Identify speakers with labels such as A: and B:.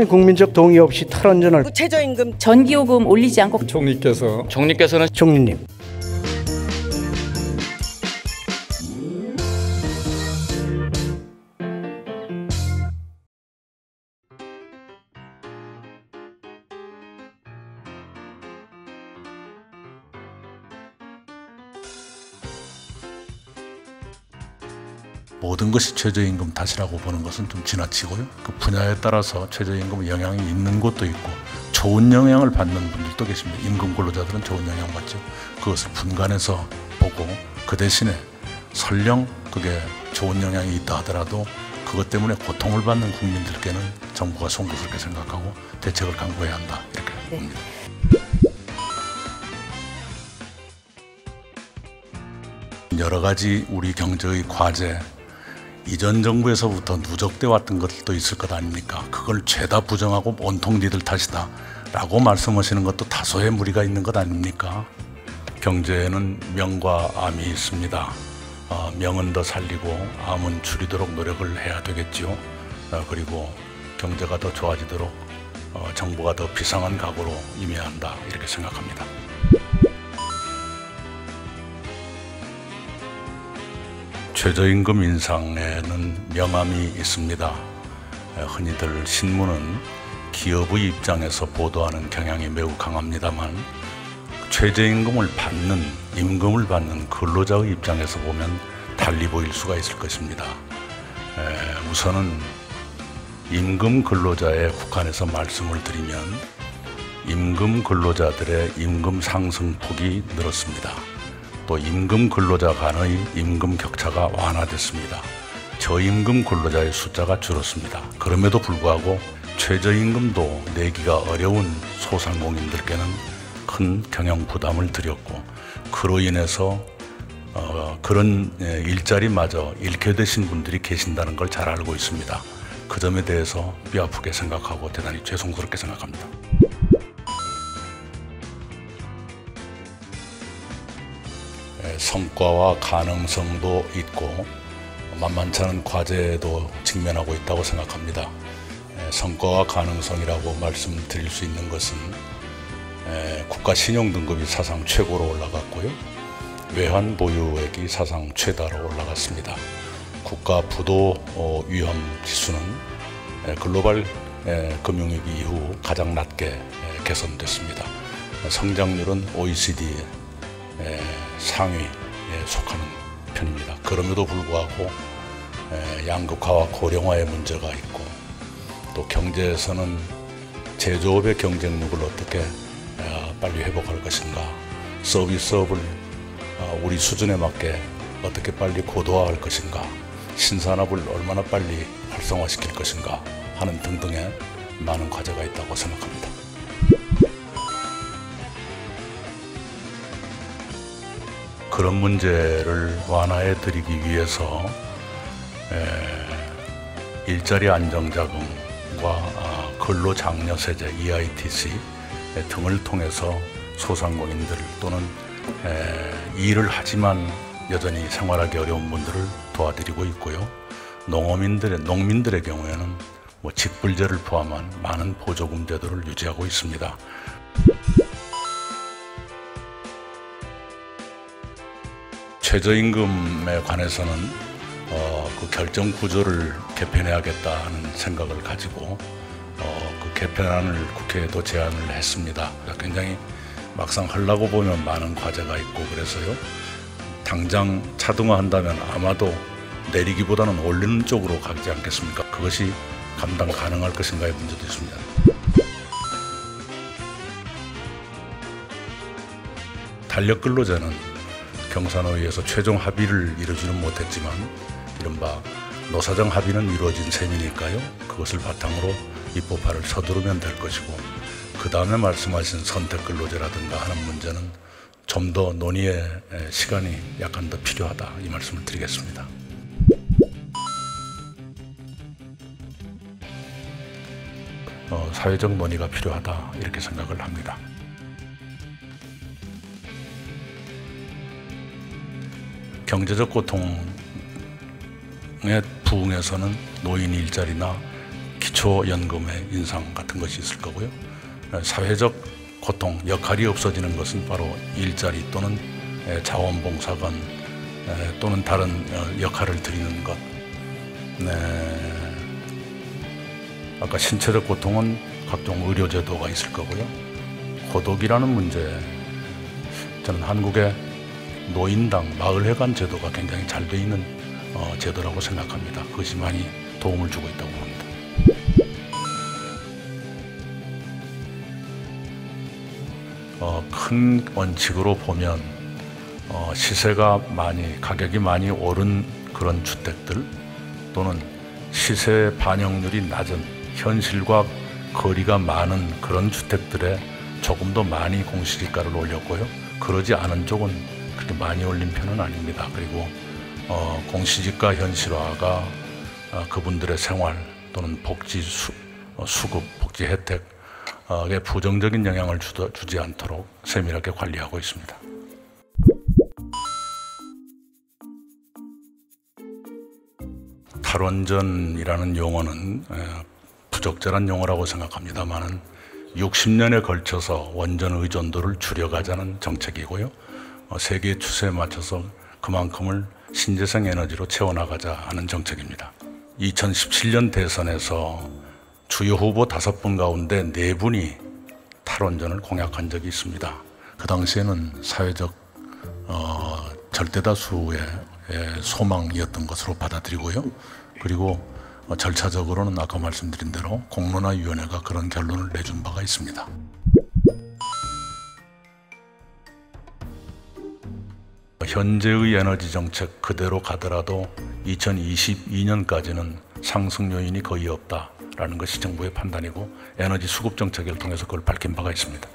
A: 국민적 동의 없이 탈원전을
B: 최저임금 전기요금 올리지 않고
C: 총리께서는
A: 총리님
D: 모든 것이 최저임금 탓이라고 보는 것은 좀 지나치고요. 그 분야에 따라서 최저임금 영향이 있는 곳도 있고 좋은 영향을 받는 분들도 계십니다. 임금 근로자들은 좋은 영향 받죠. 그것을 분간해서 보고 그 대신에 설령 그게 좋은 영향이 있다 하더라도 그것 때문에 고통을 받는 국민들께는 정부가 송구스럽게 생각하고 대책을 강구해야 한다 이렇게 봅니다. 여러 가지 우리 경제의 과제 이전 정부에서부터 누적돼 왔던 것들도 있을 것 아닙니까? 그걸 죄다 부정하고 온통 니들 탓이다 라고 말씀하시는 것도 다소의 무리가 있는 것 아닙니까? 경제에는 명과 암이 있습니다. 명은 더 살리고 암은 줄이도록 노력을 해야 되겠죠. 그리고 경제가 더 좋아지도록 정부가 더 비상한 각오로 임해야 한다 이렇게 생각합니다. 최저임금 인상에는 명암이 있습니다. 흔히들 신문은 기업의 입장에서 보도하는 경향이 매우 강합니다만 최저임금을 받는, 임금을 받는 근로자의 입장에서 보면 달리 보일 수가 있을 것입니다. 우선은 임금 근로자에 국한해서 말씀을 드리면 임금 근로자들의 임금 상승폭이 늘었습니다. 또 임금 근로자 간의 임금 격차가 완화됐습니다. 저임금 근로자의 숫자가 줄었습니다. 그럼에도 불구하고 최저임금도 내기가 어려운 소상공인들께는 큰 경영 부담을 드렸고 그로 인해서 그런 일자리마저 잃게 되신 분들이 계신다는 걸 잘 알고 있습니다. 그 점에 대해서 뼈아프게 생각하고 대단히 죄송스럽게 생각합니다. 성과와 가능성도 있고 만만치 않은 과제도 직면하고 있다고 생각합니다. 성과와 가능성이라고 말씀드릴 수 있는 것은 국가 신용 등급이 사상 최고로 올라갔고요. 외환 보유액이 사상 최다로 올라갔습니다. 국가 부도 위험 지수는 글로벌 금융위기 이후 가장 낮게 개선됐습니다. 성장률은 OECD 상위에 속하는 편입니다. 그럼에도 불구하고 양극화와 고령화의 문제가 있고 또 경제에서는 제조업의 경쟁력을 어떻게 빨리 회복할 것인가, 서비스업을 우리 수준에 맞게 어떻게 빨리 고도화할 것인가, 신산업을 얼마나 빨리 활성화시킬 것인가 하는 등등의 많은 과제가 있다고 생각합니다. 그런 문제를 완화해 드리기 위해서 일자리 안정자금과 근로장려세제 EITC 등을 통해서 소상공인들 또는 일을 하지만 여전히 생활하기 어려운 분들을 도와드리고 있고요. 농민들의 경우에는 직불제를 포함한 많은 보조금 제도를 유지하고 있습니다. 최저임금에 관해서는 그 결정 구조를 개편해야겠다는 생각을 가지고 그 개편안을 국회에도 제안을 했습니다. 굉장히 막상 하려고 보면 많은 과제가 있고 그래서요. 당장 차등화한다면 아마도 내리기보다는 올리는 쪽으로 가지 않겠습니까? 그것이 감당 가능할 것인가의 문제도 있습니다. 탄력 근로자는 경산호위에서 최종 합의를 이루지는 못했지만 이른바 노사정 합의는 이루어진 셈이니까요. 그것을 바탕으로 입법화를 서두르면 될 것이고 그 다음에 말씀하신 선택근로제라든가 하는 문제는 좀 더 논의의 시간이 약간 더 필요하다 이 말씀을 드리겠습니다. 사회적 논의가 필요하다 이렇게 생각을 합니다. 경제적 고통에 부응해서는 노인 일자리나 기초 기초연금의 인상 같은 것이 있을 거고요. 사회적 고통, 역할이 없어지는 것은 바로 일자리 또는 자원봉사건 또는 다른 역할을 드리는 것. 아까 신체적 고통은 각종 의료제도가 있을 거고요. 고독이라는 문제, 저는 한국의 노인당, 마을회관 제도가 굉장히 잘 돼 있는 제도라고 생각합니다. 그것이 많이 도움을 주고 있다고 봅니다. 큰 원칙으로 보면 시세가 가격이 많이 오른 그런 주택들 또는 시세 반영률이 낮은 현실과 거리가 많은 그런 주택들에 조금 더 많이 공시지가를 올렸고요. 그러지 않은 쪽은 그렇게 많이 올린 편은 아닙니다. 그리고 공시지가 현실화가 그분들의 생활 또는 복지 수급, 복지 혜택에 부정적인 영향을 주지 않도록 세밀하게 관리하고 있습니다. 탈원전이라는 용어는 부적절한 용어라고 생각합니다만 60년에 걸쳐서 원전 의존도를 줄여가자는 정책이고요. 세계 추세에 맞춰서 그만큼을 신재생 에너지로 채워나가자 하는 정책입니다. 2017년 대선에서 주요 후보 5분 가운데 4분이 탈원전을 공약한 적이 있습니다. 그 당시에는 사회적 절대다수의 소망이었던 것으로 받아들이고요. 그리고 절차적으로는 아까 말씀드린 대로 공론화위원회가 그런 결론을 내준 바가 있습니다. 현재의 에너지 정책 그대로 가더라도 2022년까지는 상승 요인이 거의 없다라는 것이 정부의 판단이고 에너지 수급 정책을 통해서 그걸 밝힌 바가 있습니다.